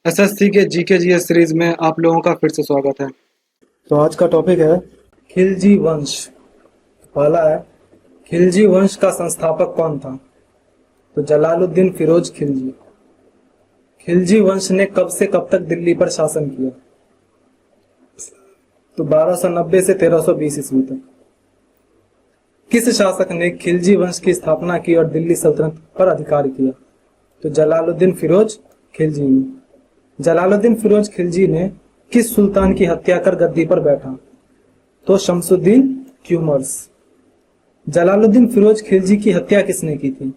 SSC के GK GS series में आप लोगों का फिर से स्वागत है। तो आज का टॉपिक है खिलजी वंश। पहला है, खिलजी वंश का संस्थापक कौन था? तो जलालुद्दीन फिरोज खिलजी। खिलजी वंश ने कब से कब तक दिल्ली पर शासन किया? तो 1290 से 1320 ईस्वी तक। किस शासक ने खिलजी वंश की स्थापना की और दिल्ली सल्तनत पर अधिकार किया? तो जलालुद्दीन फिरोज खिलजी ने। जलालुद्दीन फिरोज खिलजी ने किस सुल्तान की हत्या कर गद्दी पर बैठा? तो शमसुद्दीन क्यूमर्स। जलालुद्दीन फिरोज खिलजी की हत्या किसने की थी?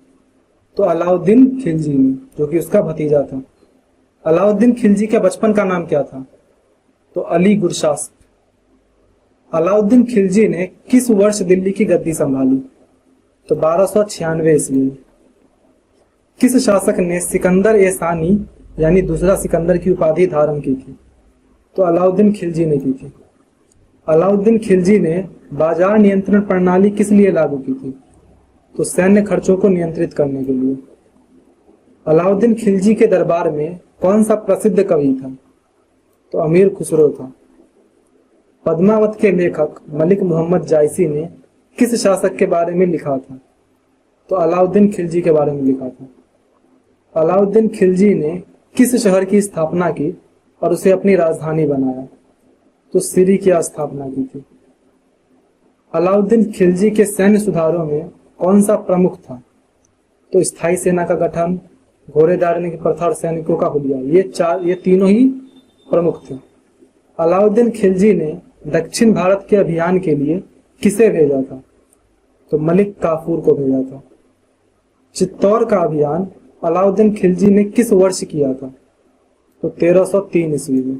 तो अलाउद्दीन खिलजी ने, जो कि उसका भतीजा था। अलाउद्दीन खिलजी के बचपन का नाम क्या था? तो अली गुरशास्प। अलाउद्दीन खिलजी ने किस वर्ष दिल्ली की गद्दी संभाली? तो 1296 ईस्वी में। किस शासक ने सिकंदर ए सानी यानी दूसरा सिकंदर की उपाधि धारण की थी? तो अलाउद्दीन खिलजी ने की थी। अलाउद्दीन खिलजी ने बाजार नियंत्रण प्रणाली किस लिए लागू की थी? तो सैन्य खर्चों को नियंत्रित करने के लिए। अलाउद्दीन खिलजी के दरबार में कौन सा प्रसिद्ध कवि था? तो अमीर खुसरो था। पद्मावत के लेखक मलिक मोहम्मद जायसी ने किस शासक के बारे में लिखा था? तो अलाउद्दीन खिलजी के बारे में लिखा था। अलाउद्दीन खिलजी ने किस शहर की स्थापना की और उसे अपनी राजधानी बनाया? तो सिरी की स्थापना की थी। अलाउद्दीन खिलजी के सैन्य सुधारों में कौन सा प्रमुख था? तो स्थायी सेना का गठन, घोड़ेदारने की प्रथा और सैनिकों का हुलिया। ये तीनों ही प्रमुख थे। अलाउद्दीन खिलजी ने दक्षिण भारत के अभियान के लिए किसे भेजा था? तो मलिक काफूर को भेजा था। चित्तौड़ का अभियान अलाउद्दीन खिलजी ने किस वर्ष किया था? तो 1303 ईस्वी में।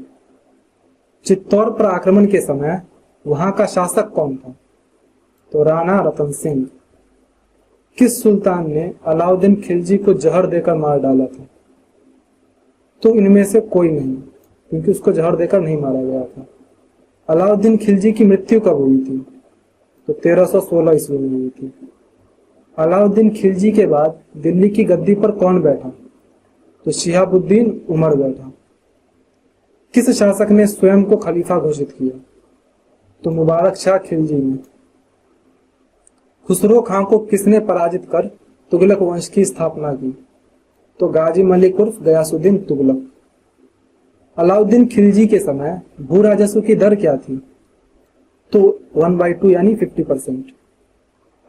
चित्तौड़ पर आक्रमण के समय वहां का शासक कौन था? तो राणा रतन सिंह। किस सुल्तान ने अलाउद्दीन खिलजी को जहर देकर मार डाला था? तो इनमें से कोई नहीं, क्योंकि उसको जहर देकर नहीं मारा गया था। अलाउद्दीन खिलजी की मृत्यु कब हुई थी? तो 1316 ईस्वी में हुई थी। अलाउद्दीन खिलजी के बाद दिल्ली की गद्दी पर कौन बैठा? तो शिहाबुद्दीन उमर बैठा। किस शासक ने स्वयं को खलीफा घोषित किया? तो मुबारक शाह खिलजी ने। खुसरो खां को किसने पराजित कर तुगलक वंश की स्थापना की? तो गाजी मलिक उर्फ गयासुद्दीन तुगलक। अलाउद्दीन खिलजी के समय भू राजस्व की दर क्या थी? तो 1/2 यानी 50%।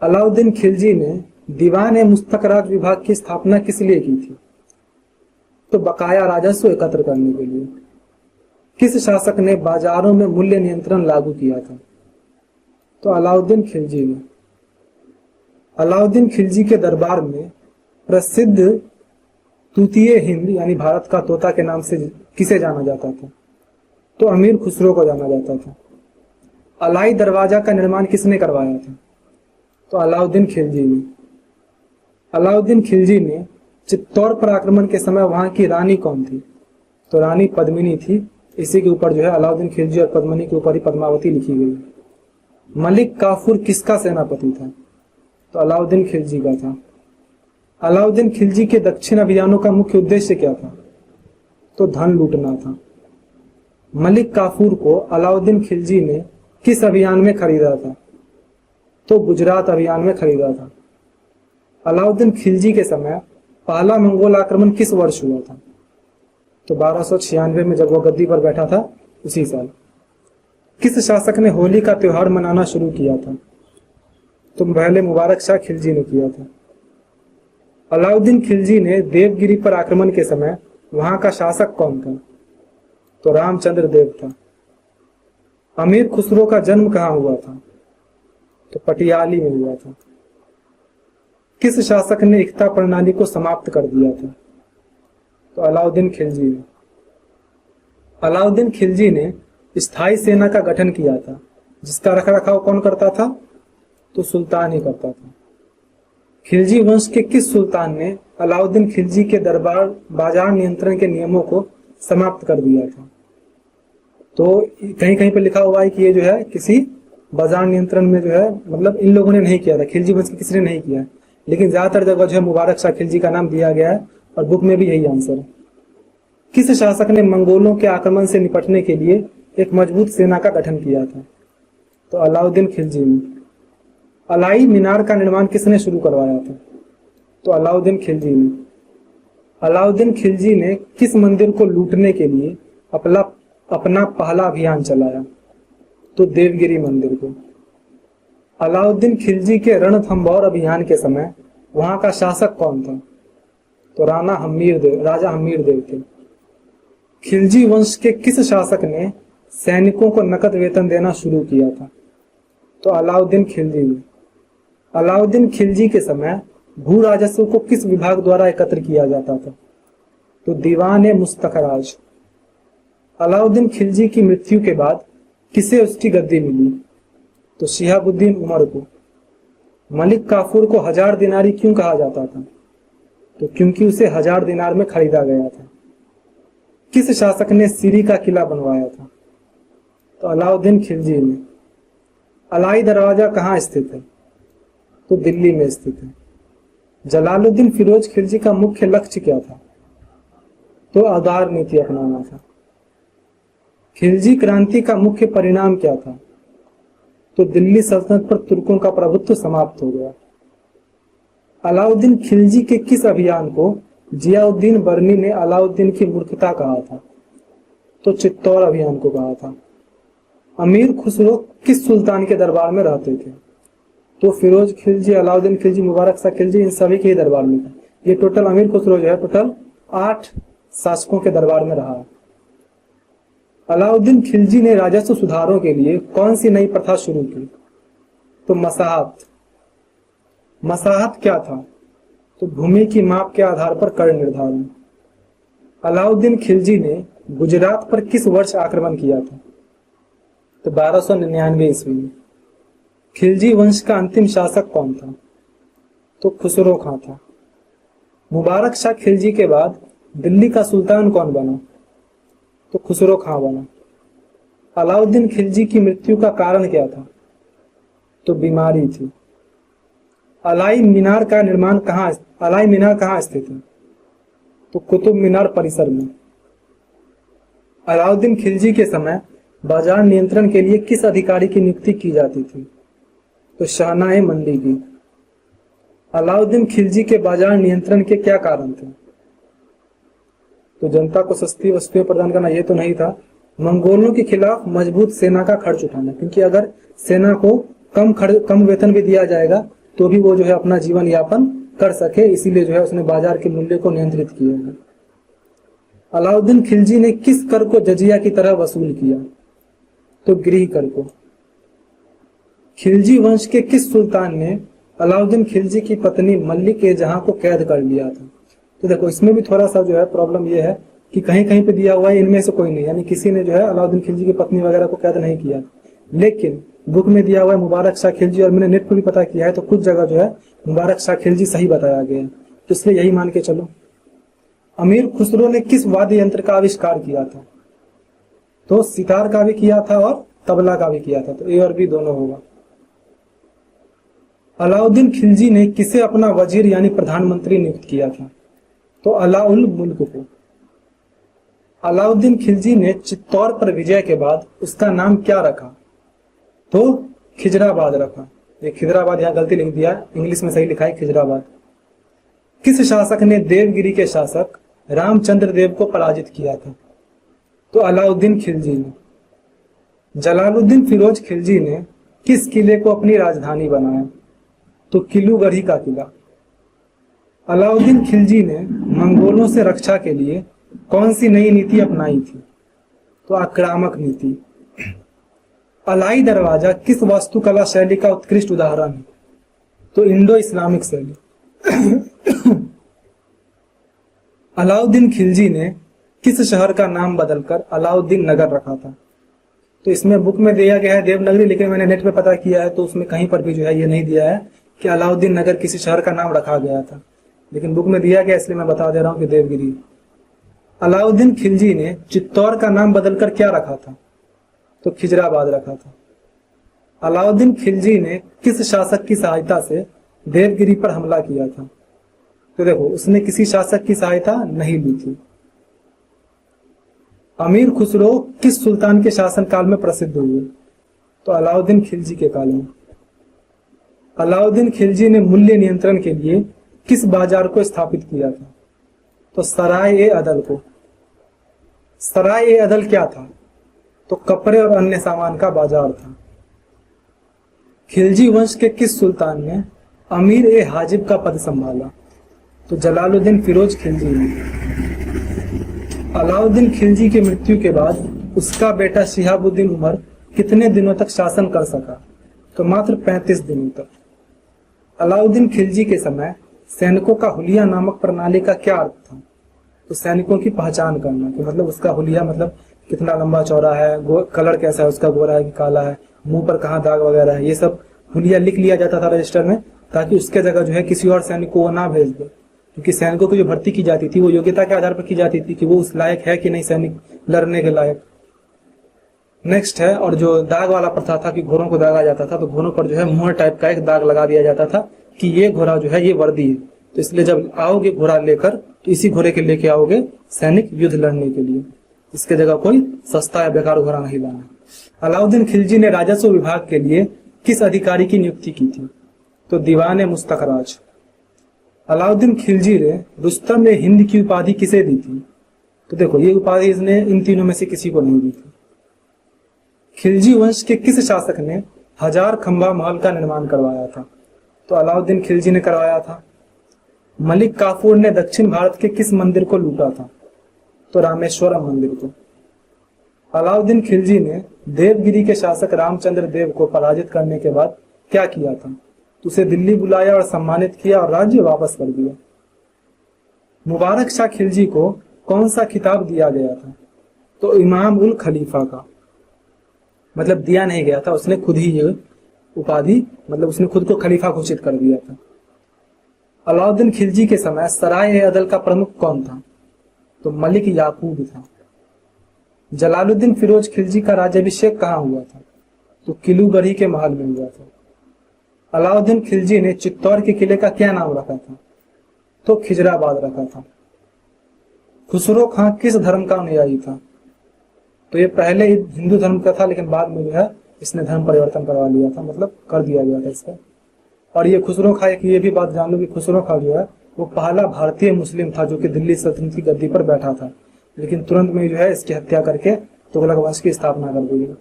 अलाउद्दीन खिलजी ने दीवान ए मुस्तकरात विभाग की स्थापना किस लिए की थी? तो बकाया राजस्व एकत्र करने के लिए। किस शासक ने बाजारों में मूल्य नियंत्रण लागू किया था? तो अलाउद्दीन खिलजी ने। अलाउद्दीन खिलजी के दरबार में प्रसिद्ध तूतीय हिंद यानी भारत का तोता के नाम से किसे जाना जाता था? तो अमीर खुसरो को जाना जाता था। अलाई दरवाजा का निर्माण किसने करवाया था? तो अलाउद्दीन खिलजी ने। अलाउद्दीन खिलजी ने चित्तौड़ पर आक्रमण के समय वहां की रानी कौन थी? तो रानी पद्मिनी थी। इसी के ऊपर जो है अलाउद्दीन खिलजी और पद्मिनी के ऊपर ही पद्मावती लिखी गई। मलिक काफूर किसका सेनापति था? तो अलाउद्दीन खिलजी का था। अलाउद्दीन खिलजी के दक्षिण अभियानों का मुख्य उद्देश्य क्या था? तो धन लूटना था। मलिक काफूर को अलाउद्दीन खिलजी ने किस अभियान में खरीदा था? तो गुजरात अभियान में खरीदा था। अलाउद्दीन खिलजी के समय पहला मंगोल आक्रमण किस वर्ष हुआ था? तो 1296 में, जब वो गद्दी पर बैठा था उसी साल। किस शासक ने होली का त्योहार मनाना शुरू किया था? तो पहले मुबारक शाह खिलजी ने किया था। अलाउद्दीन खिलजी ने देवगिरी पर आक्रमण के समय वहां का शासक कौन था? तो रामचंद्र देव था। अमीर खुसरो का जन्म कहाँ हुआ था? तो पटियाली में हुआ था। किस शासक ने इक्ता प्रणाली को समाप्त कर दिया था? तो अलाउद्दीन खिलजी ने। अलाउद्दीन खिलजी ने स्थायी सेना का गठन किया था, जिसका रखरखाव कौन करता था? तो सुल्तान ही करता था। खिलजी वंश के किस सुल्तान ने अलाउद्दीन खिलजी के दरबार बाजार नियंत्रण के नियमों को समाप्त कर दिया था? तो कहीं कहीं पर लिखा हुआ है कि ये जो है किसी बाजार नियंत्रण में जो है मतलब इन लोगों ने नहीं किया था, खिलजी वंश के किसी ने नहीं किया, लेकिन ज्यादातर जगह जो है मुबारक शाह खिलजी का नाम दिया गया है और बुक में भी यही आंसर है। किस शासक ने मंगोलों के आक्रमण से निपटने के लिए एक मजबूत सेना का गठन किया था? तो अलाउद्दीन खिलजी ने। अलाई मीनार का निर्माण किसने शुरू करवाया था? तो अलाउद्दीन खिलजी ने। अलाउद्दीन खिलजी ने किस मंदिर को लूटने के लिए अपना पहला अभियान चलाया? तो देवगिरी मंदिर को। अलाउद्दीन खिलजी के रणथंभौर अभियान के समय वहां का शासक कौन था? तो राजा हम्मीर देव थे। खिलजी वंश के किस शासक ने सैनिकों को नकद वेतन देना शुरू किया था? तो अलाउद्दीन खिलजी ने। अलाउद्दीन खिलजी के समय भू राजस्व को किस विभाग द्वारा एकत्र किया जाता था? तो दीवान ए मुस्तखराज। अलाउद्दीन खिलजी की मृत्यु के बाद किसे उसकी गद्दी मिली? तो शिहाबुद्दीन उमर को। मलिक काफूर को 1000 दिनारी क्यों कहा जाता था? तो क्योंकि उसे 1000 दिनार में खरीदा गया था। किस शासक ने सीरी का किला बनवाया था? तो अलाउद्दीन खिलजी ने। अलाई दरवाजा कहाँ स्थित है? तो दिल्ली में स्थित है। जलालुद्दीन फिरोज खिलजी का मुख्य लक्ष्य क्या था? तो आधार नीति अपनाना था। खिलजी क्रांति का मुख्य परिणाम क्या था? तो दिल्ली सल्तनत पर तुर्कों का प्रभुत्व समाप्त हो गया। अलाउद्दीन खिलजी के किस अभियान को जियाउद्दीन बर्नी ने अलाउद्दीन की मूर्खता कहा था? तो चित्तौड़ अभियान को कहा था। अमीर खुसरो किस सुल्तान के दरबार में रहते थे? तो फिरोज खिलजी, अलाउद्दीन खिलजी, मुबारक शाह खिलजी, इन सभी के दरबार में था। ये टोटल अमीर खुसरो जो है टोटल 8 शासकों के दरबार में रहा। अलाउद्दीन खिलजी ने राजस्व सुधारों के लिए कौन सी नई प्रथा शुरू की? तो मसाहत। मसाहत क्या था? तो भूमि की माप के आधार पर कर निर्धारण। अलाउद्दीन खिलजी ने गुजरात पर किस वर्ष आक्रमण किया था? तो 1299 ईस्वी में। खिलजी वंश का अंतिम शासक कौन था? तो खुसरो खां था। मुबारक शाह खिलजी के बाद दिल्ली का सुल्तान कौन बना? तो खुसरो खां बना। अलाउद्दीन खिलजी की मृत्यु का कारण क्या था? तो बीमारी थी। अलाई मीनार कहाँ स्थित है? तो कुतुब मीनार परिसर में। अलाउद्दीन खिलजी के समय बाजार नियंत्रण के लिए किस अधिकारी की नियुक्ति की जाती थी? तो शाहनाए मंडी की। अलाउद्दीन खिलजी के बाजार नियंत्रण के क्या कारण थे? तो जनता को सस्ती वस्तुएं प्रदान करना, ये तो नहीं था। मंगोलों के खिलाफ मजबूत सेना का खर्च उठाना, क्योंकि अगर सेना को कम वेतन भी दिया जाएगा तो भी वो जो है अपना जीवन यापन कर सके, इसीलिए जो है उसने बाजार के मूल्य को नियंत्रित किया है। अलाउद्दीन खिलजी ने किस कर को जजिया की तरह वसूल किया? तो गृह कर को। खिलजी वंश के किस सुल्तान ने अलाउद्दीन खिलजी की पत्नी मल्लिक ए जहां को कैद कर लिया था? तो देखो इसमें भी थोड़ा सा जो है प्रॉब्लम ये है कि कहीं कहीं पे दिया हुआ है इनमें से कोई नहीं, यानी किसी ने जो है अलाउद्दीन खिलजी की पत्नी वगैरह को कैद नहीं किया, लेकिन बुक में दिया हुआ है मुबारक शाह खिलजी, और मैंने नेट पर भी पता किया है तो कुछ जगह जो है मुबारक शाह खिलजी सही बताया गया है, तो इसलिए यही मान के चलो। अमीर खुसरो ने किस वाद्य यंत्र का आविष्कार किया था? तो सितार का भी किया था और तबला का भी किया था, तो ए और बी दोनों होगा। अलाउद्दीन खिलजी ने किसे अपना वजीर यानी प्रधानमंत्री नियुक्त किया था? तो अलाउल मुल्क को। अलाउद्दीन खिलजी ने चित्तौड़ पर विजय के बाद उसका नाम क्या रखा? तो खिजराबाद रखा। ये खिजराबाद यहाँ गलती लिख दिया, इंग्लिश में सही लिखा है खिजराबाद। किस शासक ने देवगिरी के शासक रामचंद्र देव को पराजित किया था? तो अलाउद्दीन खिलजी ने। जलालुद्दीन फिरोज खिलजी ने किस किले को अपनी राजधानी बनाया? तो किलूगढ़ी का किला। अलाउद्दीन खिलजी ने मंगोलों से रक्षा के लिए कौन सी नई नीति अपनाई थी? तो आक्रामक नीति। अलाई दरवाजा किस वास्तुकला शैली का उत्कृष्ट उदाहरण है? तो इंडो इस्लामिक शैली। अलाउद्दीन खिलजी ने किस शहर का नाम बदलकर अलाउद्दीन नगर रखा था? तो इसमें बुक में दिया गया है देवनगरी, लेकिन मैंने नेट पे पता किया है तो उसमें कहीं पर भी जो है ये नहीं दिया है कि अलाउद्दीन नगर किसी शहर का नाम रखा गया था, लेकिन बुक में दिया गया इसलिए मैं बता दे रहा हूँ कि देवगिरी। अलाउद्दीन खिलजी ने चित्तौड़ का नाम बदलकर क्या रखा था? तो खिजराबाद रखा था। अलाउद्दीन खिलजी ने किस शासक की सहायता से देवगिरी पर हमला किया था? तो देखो उसने किसी शासक की सहायता नहीं ली थी। अमीर खुसरो किस सुल्तान के शासनकाल में प्रसिद्ध हुए? तो अलाउद्दीन खिलजी के काल में। अलाउद्दीन खिलजी ने मूल्य नियंत्रण के लिए किस बाजार को स्थापित किया था? तो सराय ए अदल को। सराय ए अदल क्या था? तो कपड़े और अन्य सामान का बाजार था। खिलजी वंश के किस सुल्तान ने अमीर ए हाजिब का पद संभाला? तो जलालुद्दीन फिरोज खिलजी ने। अलाउद्दीन खिलजी की मृत्यु के बाद उसका बेटा शिहाबुद्दीन उमर कितने दिनों तक शासन कर सका? तो मात्र 35 दिनों तक। अलाउद्दीन खिलजी के समय सैनिकों का हुलिया नामक प्रणाली का क्या अर्थ था? तो सैनिकों की पहचान करना, कि मतलब उसका हुलिया मतलब कितना लंबा चौड़ा है, कलर कैसा है उसका, गोरा है कि काला है, मुंह पर कहाँ दाग वगैरह है, ये सब हुलिया लिख लिया जाता था रजिस्टर में, ताकि उसके जगह जो है किसी और सैनिक को वो ना भेज दे। क्योंकि सैनिकों की जो भर्ती की जाती थी वो योग्यता के आधार पर की जाती थी कि वो उस लायक है कि नहीं सैनिक लड़ने के लायक। नेक्स्ट है, और जो दाग वाला प्रथा था कि घोड़ों को दागा जाता था, तो घोड़ों पर जो है मुहर टाइप का एक दाग लगा दिया जाता था कि ये घोड़ा जो है ये वर्दी है, तो इसलिए जब आओगे घोड़ा लेकर तो इसी घोड़े के लेके आओगे सैनिक युद्ध लड़ने के लिए, इसके जगह कोई सस्ता या बेकार घोड़ा नहीं लाना। अलाउद्दीन खिलजी ने राजस्व विभाग के लिए किस अधिकारी की नियुक्ति की थी? तो दीवान मुस्तखराज। अलाउद्दीन खिलजी ने रुस्तम ने हिंद की उपाधि किसे दी थी? तो देखो ये उपाधि इसने इन तीनों में से किसी को नहीं दी थी। खिलजी वंश के किस शासक ने 1000 खंबा महल का निर्माण करवाया था? तो अलाउद्दीन खिलजी ने करवाया था। मलिक काफूर ने दक्षिण भारत के किस मंदिर को लूटा था? तो रामेश्वरम मंदिर को। अलाउद्दीन खिलजी ने देवगिरी के शासक रामचंद्र देव को पराजित करने के बाद क्या किया था? तो उसे दिल्ली बुलाया और सम्मानित किया और राज्य वापस कर दिया। मुबारक शाह खिलजी को कौन सा खिताब दिया गया था? तो इमाम उल खलीफा का। मतलब दिया नहीं गया था, उसने खुद ही ये उपाधि, मतलब उसने खुद को खलीफा घोषित कर दिया था। अलाउद्दीन खिलजी के समय सराय ए अदल का प्रमुख कौन था? तो मलिक याकूब था। जलालुद्दीन फिरोज खिलजी का राज्याभिषेक कहाँ हुआ था? तो किलूगढ़ी के महल में हुआ था। अलाउद्दीन खिलजी ने चित्तौड़ के किले का क्या नाम रखा था? तो खिजराबाद रखा था। खुसरो खां किस धर्म का अनुयायी था? तो ये पहले हिंदू धर्म का था, लेकिन बाद में जो है इसने धर्म परिवर्तन करवा लिया था, मतलब कर दिया गया था इसका। और ये खुसरो खां, एक ये भी बात जान लो कि खुसरो खां जो है वो पहला भारतीय मुस्लिम था जो कि दिल्ली सल्तनत की गद्दी पर बैठा था, लेकिन तुरंत में जो है इसकी हत्या करके तुगलक वंश की स्थापना कर दी गई।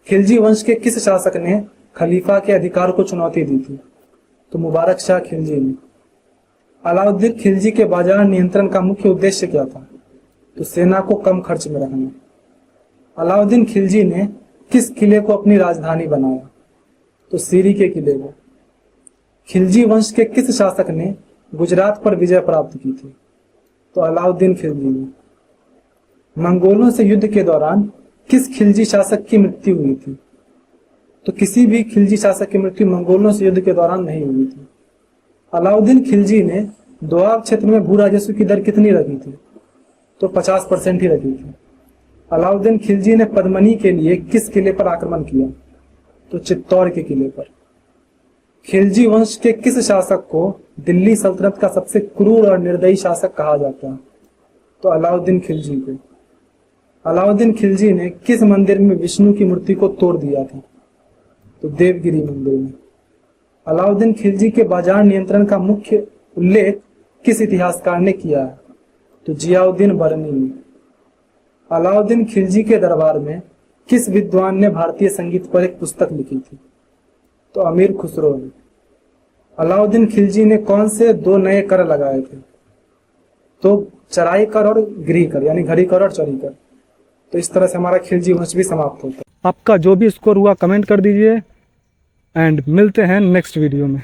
खिलजी वंश के किस शासक ने खलीफा के अधिकार को चुनौती दी थी? तो मुबारक शाह खिलजी ने। अलाउद्दीन खिलजी के बाजार नियंत्रण का मुख्य उद्देश्य क्या था? तो सेना को कम खर्च में रखना। अलाउद्दीन खिलजी ने किस किले को अपनी राजधानी बनाया? तो सीरी के किले को। खिलजी वंश के किस शासक ने गुजरात पर विजय प्राप्त की थी? तो अलाउद्दीन खिलजी ने। मंगोलों से युद्ध के दौरान किस खिलजी शासक की मृत्यु हुई थी? तो किसी भी खिलजी शासक की मृत्यु मंगोलों से युद्ध के दौरान नहीं हुई थी। अलाउद्दीन खिलजी ने दोआब क्षेत्र में भू राजस्व की दर कितनी रखी थी? तो 50% ही रखी थी। अलाउद्दीन खिलजी ने पद्मनी के लिए किस किले पर आक्रमण किया? तो चित्तौड़ के किले पर। खिलजी वंश के किस शासक को दिल्ली सल्तनत का सबसे क्रूर और निर्दयी शासक कहा जाता है? तो अलाउद्दीन खिलजी को। अलाउद्दीन खिलजी ने किस मंदिर में विष्णु की मूर्ति को तोड़ दिया था? तो देवगिरी मंदिर में। अलाउद्दीन खिलजी के बाजार नियंत्रण का मुख्य उल्लेख किस इतिहासकार ने किया है? तो जियाउद्दीन बरनी ने। अलाउद्दीन खिलजी के दरबार में किस विद्वान ने भारतीय संगीत पर एक पुस्तक लिखी थी? तो अमीर खुसरो ने। अलाउद्दीन खिलजी ने कौन से 2 नए कर लगाए थे? तो चराई कर और गृह कर, यानी घड़ी कर और चरी कर। तो इस तरह से हमारा खिलजी वंश भी समाप्त होता है। आपका जो भी स्कोर हुआ कमेंट कर दीजिए एंड मिलते हैं नेक्स्ट वीडियो में।